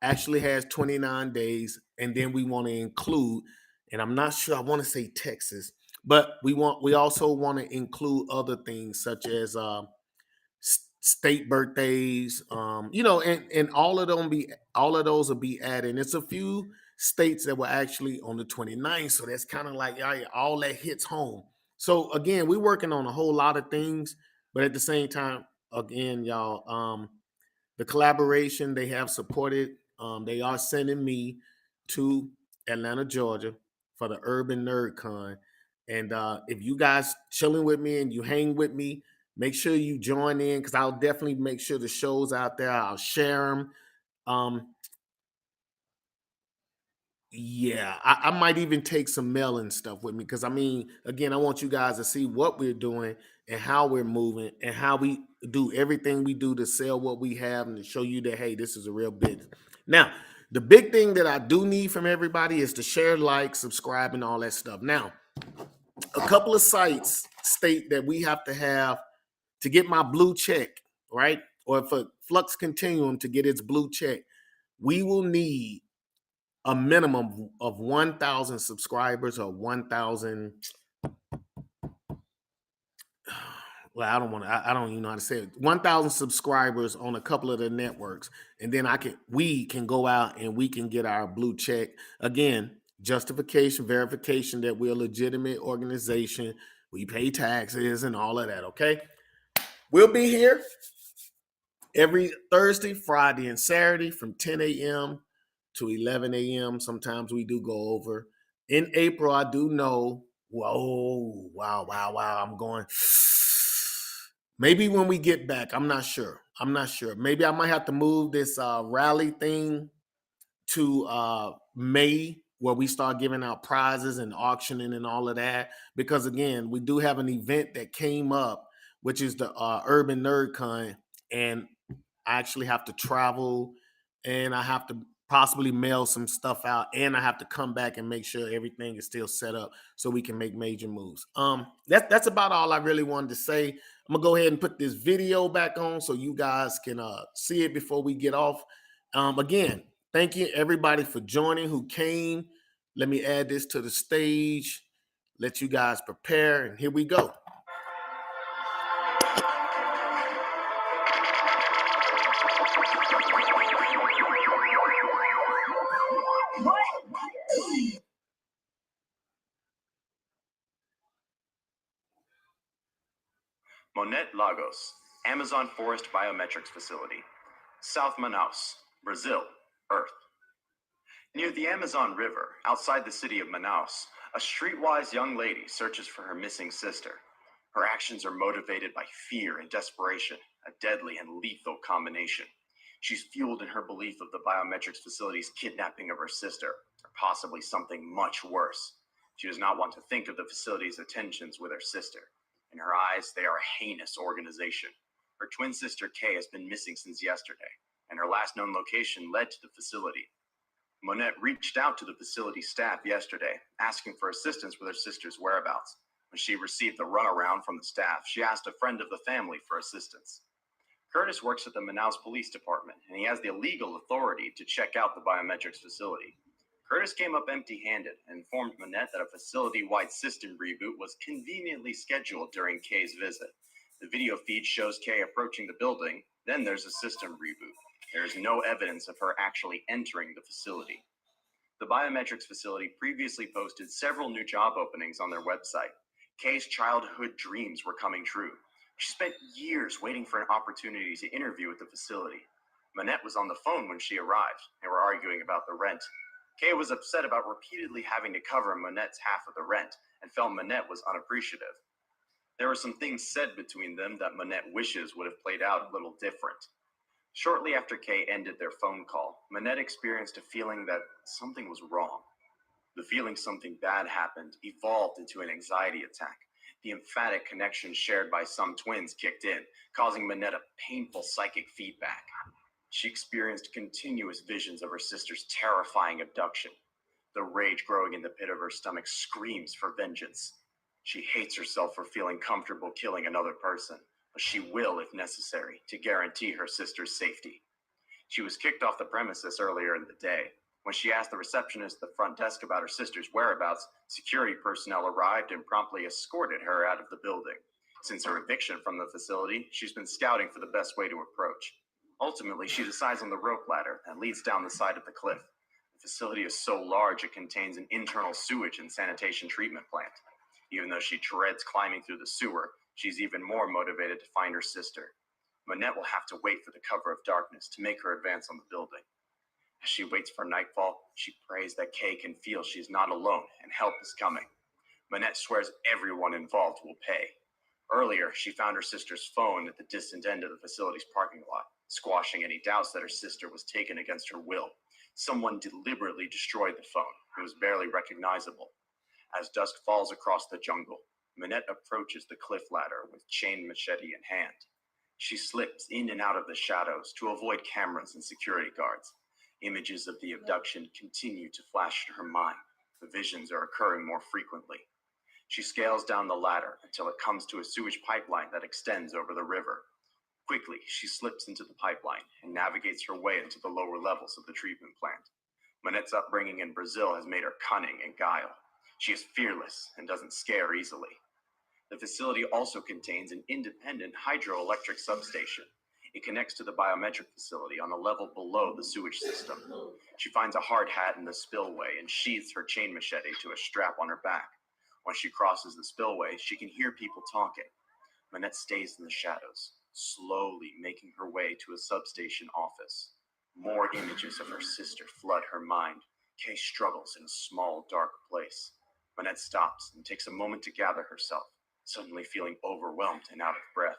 actually has 29 days. And then we want to include, and I'm not sure, I want to say Texas, but we also want to include other things such as state birthdays, and all of those will be added. And it's a few states that were actually on the 29th, so that's kind of like, yeah, all that hits home. So again, we're working on a whole lot of things, but at the same time, again, y'all, the collaboration they have supported. They are sending me to Atlanta, Georgia, for the Urban Nerd Con. And if you guys chilling with me and you hang with me, make sure you join in, because I'll definitely make sure the show's out there. I'll share them. Um, yeah, I might even take some mail and stuff with me, because I mean, again, I want you guys to see what we're doing and how we're moving and how we do everything we do to sell what we have and to show you that, hey, this is a real business. Now, the big thing that I do need from everybody is to share, like, subscribe, and all that stuff. Now, a couple of sites state that we have to have to get my blue check, right? Or for Flux Continuum to get its blue check, we will need a minimum of 1,000 subscribers, or 1,000. Well, I don't even know how to say it. 1,000 subscribers on a couple of the networks, and then we can go out and we can get our blue check. Again, justification, verification that we're a legitimate organization. We pay taxes and all of that. Okay, we'll be here every Thursday, Friday, and Saturday from 10 a.m. to 11 a.m. Sometimes we do go over. In April, I do know. Whoa, wow, wow, wow. I'm going. Maybe when we get back, I'm not sure. I'm not sure. Maybe I might have to move this rally thing to May, where we start giving out prizes and auctioning and all of that. Because again, we do have an event that came up, which is the Urban Nerd Con, and I actually have to travel, and I have to possibly mail some stuff out, and I have to come back and make sure everything is still set up so we can make major moves. That's about all I really wanted to say. I'm gonna go ahead and put this video back on so you guys can see it before we get off. Again, thank you everybody for joining who came. Let me add this to the stage, let you guys prepare, and here we go. Monet Lagos, Amazon Forest Biometrics Facility. South Manaus, Brazil, Earth. Near the Amazon River, outside the city of Manaus, a streetwise young lady searches for her missing sister. Her actions are motivated by fear and desperation, a deadly and lethal combination. She's fueled in her belief of the biometrics facility's kidnapping of her sister, or possibly something much worse. She does not want to think of the facility's attentions with her sister. In her eyes, they are a heinous organization. Her twin sister Kay has been missing since yesterday, and her last known location led to the facility. Monette reached out to the facility staff yesterday, asking for assistance with her sister's whereabouts. When she received the runaround from the staff, she asked a friend of the family for assistance. Curtis works at the Manaus Police Department, and he has the legal authority to check out the biometrics facility. Curtis came up empty-handed and informed Monette that a facility-wide system reboot was conveniently scheduled during Kay's visit. The video feed shows Kay approaching the building, then there's a system reboot. There is no evidence of her actually entering the facility. The biometrics facility previously posted several new job openings on their website. Kay's childhood dreams were coming true. She spent years waiting for an opportunity to interview at the facility. Manette was on the phone when she arrived. They were arguing about the rent. Kay was upset about repeatedly having to cover Manette's half of the rent and felt Manette was unappreciative. There were some things said between them that Manette wishes would have played out a little different. Shortly after Kay ended their phone call, Manette experienced a feeling that something was wrong. The feeling something bad happened evolved into an anxiety attack. The emphatic connection shared by some twins kicked in, causing Manette a painful psychic feedback. She experienced continuous visions of her sister's terrifying abduction. The rage growing in the pit of her stomach screams for vengeance. She hates herself for feeling comfortable killing another person, but she will if necessary to guarantee her sister's safety. She was kicked off the premises earlier in the day. When she asked the receptionist at the front desk about her sister's whereabouts, security personnel arrived and promptly escorted her out of the building. Since her eviction from the facility, she's been scouting for the best way to approach. Ultimately, she decides on the rope ladder that leads down the side of the cliff. The facility is so large it contains an internal sewage and sanitation treatment plant. Even though she dreads climbing through the sewer, she's even more motivated to find her sister. Manette will have to wait for the cover of darkness to make her advance on the building. As she waits for nightfall, she prays that Kay can feel she's not alone and help is coming. Manette swears everyone involved will pay. Earlier, she found her sister's phone at the distant end of the facility's parking lot, squashing any doubts that her sister was taken against her will. Someone deliberately destroyed the phone. It was barely recognizable. As dusk falls across the jungle, Manette approaches the cliff ladder with chain machete in hand. She slips in and out of the shadows to avoid cameras and security guards. Images of the abduction continue to flash to her mind. The visions are occurring more frequently. She scales down the ladder until it comes to a sewage pipeline that extends over the river. Quickly, she slips into the pipeline and navigates her way into the lower levels of the treatment plant. Manette's upbringing in Brazil has made her cunning and guile. She is fearless and doesn't scare easily. The facility also contains an independent hydroelectric substation. It connects to the biometric facility on the level below the sewage system. She finds a hard hat in the spillway and sheathes her chain machete to a strap on her back. Once she crosses the spillway, she can hear people talking. Manette stays in the shadows, slowly making her way to a substation office. More images of her sister flood her mind. Kay struggles in a small, dark place. Manette stops and takes a moment to gather herself, suddenly feeling overwhelmed and out of breath.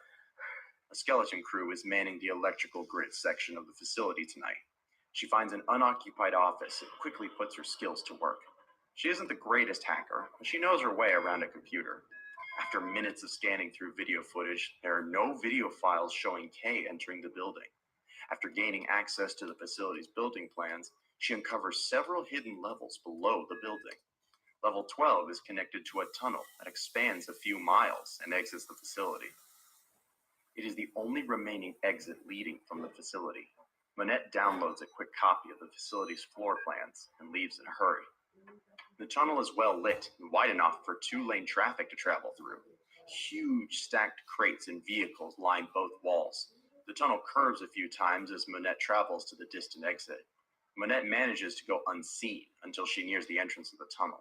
A skeleton crew is manning the electrical grid section of the facility tonight. She finds an unoccupied office and quickly puts her skills to work. She isn't the greatest hacker, but she knows her way around a computer. After minutes of scanning through video footage, there are no video files showing Kay entering the building. After gaining access to the facility's building plans, she uncovers several hidden levels below the building. Level 12 is connected to a tunnel that expands a few miles and exits the facility. It is the only remaining exit leading from the facility. Manette downloads a quick copy of the facility's floor plans and leaves in a hurry. The tunnel is well lit and wide enough for two-lane traffic to travel through. Huge stacked crates and vehicles line both walls. The tunnel curves a few times as Manette travels to the distant exit. Manette manages to go unseen until she nears the entrance of the tunnel.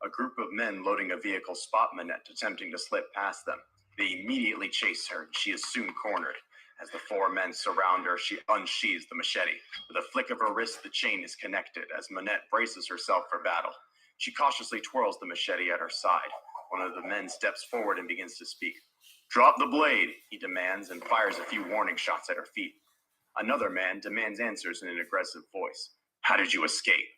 A group of men loading a vehicle spot Manette attempting to slip past them. They immediately chase her, and she is soon cornered. As the four men surround her, she unsheathes the machete. With a flick of her wrist, the chain is connected as Manette braces herself for battle. She cautiously twirls the machete at her side. One of the men steps forward and begins to speak. "Drop the blade," he demands, and fires a few warning shots at her feet. Another man demands answers in an aggressive voice. "How did you escape?"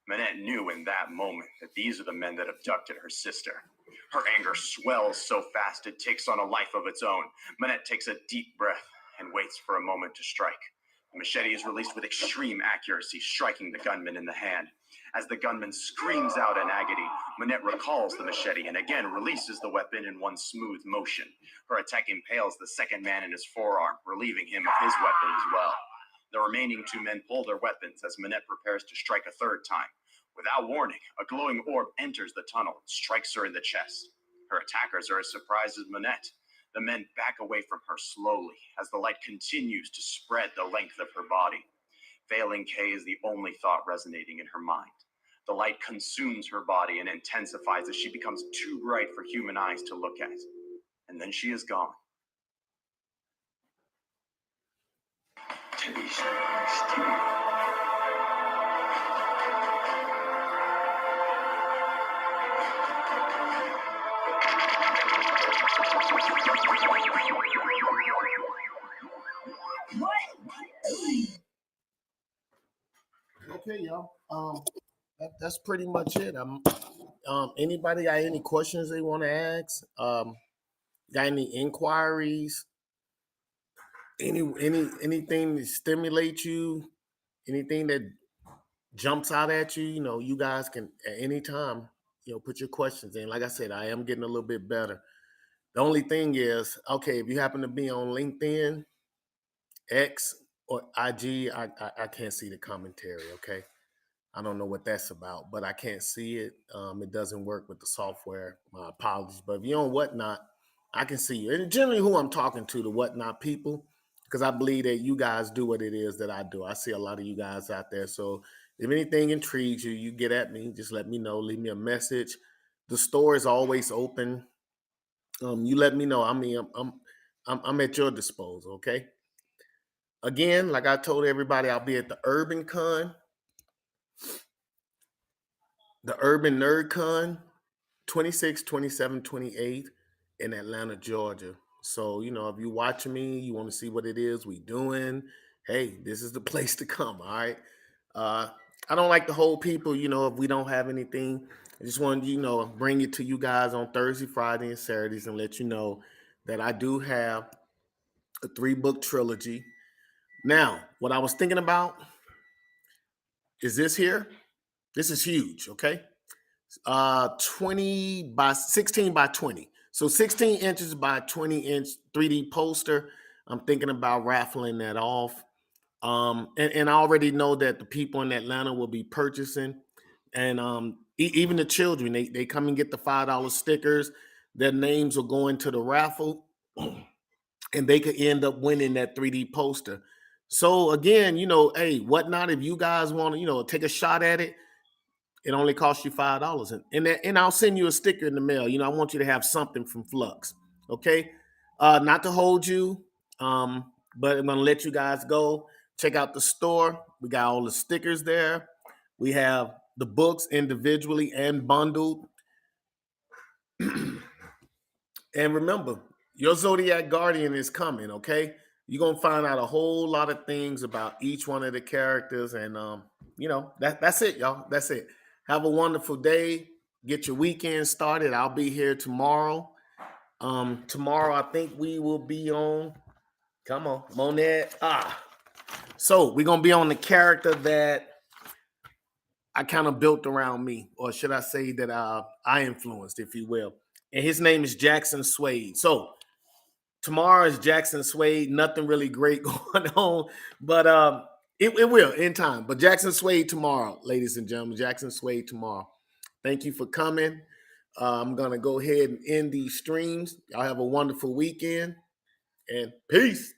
Manette knew in that moment that these are the men that abducted her sister. Her anger swells so fast it takes on a life of its own. Manette takes a deep breath and waits for a moment to strike. The machete is released with extreme accuracy, striking the gunman in the hand. As the gunman screams out in agony, Manette recalls the machete and again releases the weapon in one smooth motion. Her attack impales the second man in his forearm, relieving him of his weapon as well. The remaining two men pull their weapons as Manette prepares to strike a third time. Without warning, a glowing orb enters the tunnel and strikes her in the chest. Her attackers are as surprised as Manette. The men back away from her slowly as the light continues to spread the length of her body. Failing K is the only thought resonating in her mind. The light consumes her body and intensifies as she becomes too bright for human eyes to look at. And then she is gone. Okay, y'all. That's pretty much it. Anybody got any questions they want to ask? Got any inquiries? Anything that stimulates you? Anything that jumps out at you? You guys can at any time, put your questions in. Like I said, I am getting a little bit better. The only thing is, okay, if you happen to be on LinkedIn, X, or IG, I can't see the commentary. Okay, I don't know what that's about, but I can't see it. It doesn't work with the software. My apologies. But if you're on Whatnot, I can see you. And generally, who I'm talking to, the Whatnot people, because I believe that you guys do what it is that I do. I see a lot of you guys out there. So if anything intrigues you, you get at me. Just let me know. Leave me a message. The store is always open. You let me know. I mean, I'm at your disposal. Okay. Again, like I told everybody, I'll be at the Urban Con, the Urban Nerd Con, 26, 27, 28 in Atlanta, Georgia. So, if you're watching me, you want to see what it is we doing, hey, this is the place to come, all right? Uh, I don't like to hold people, if we don't have anything. I just want to, bring it to you guys on Thursday, Friday, and Saturdays and let you know that I do have a 3-book trilogy. Now, what I was thinking about is this here. This is huge, okay? 20 by 16 by 20. So 16 inches by 20-inch 3D poster. I'm thinking about raffling that off. And I already know that the people in Atlanta will be purchasing. And even the children, they come and get the $5 stickers. Their names will go into the raffle and they could end up winning that 3D poster. So again, hey, Whatnot, if you guys want to, take a shot at it, it only costs you $5, and I'll send you a sticker in the mail. I want you to have something from Flux. Okay, not to hold you, but I'm gonna let you guys go. Check out the store. We got all the stickers there. We have the books individually and bundled. And remember, your Zodiac Guardian is coming. Okay, you're gonna find out a whole lot of things about each one of the characters, and that's it, y'all. That's it. Have a wonderful day. Get your weekend started. I'll be here tomorrow. Tomorrow I think we will be on. Come on, Monet. So we're gonna be on the character that I kind of built around me, or should I say that I influenced, if you will. And his name is Jackson Swade. So tomorrow is Jackson Swade. Nothing really great going on, but it will in time. But Jackson Swade tomorrow, ladies and gentlemen. Jackson Swade tomorrow. Thank you for coming. I'm going to go ahead and end these streams. Y'all have a wonderful weekend, and peace.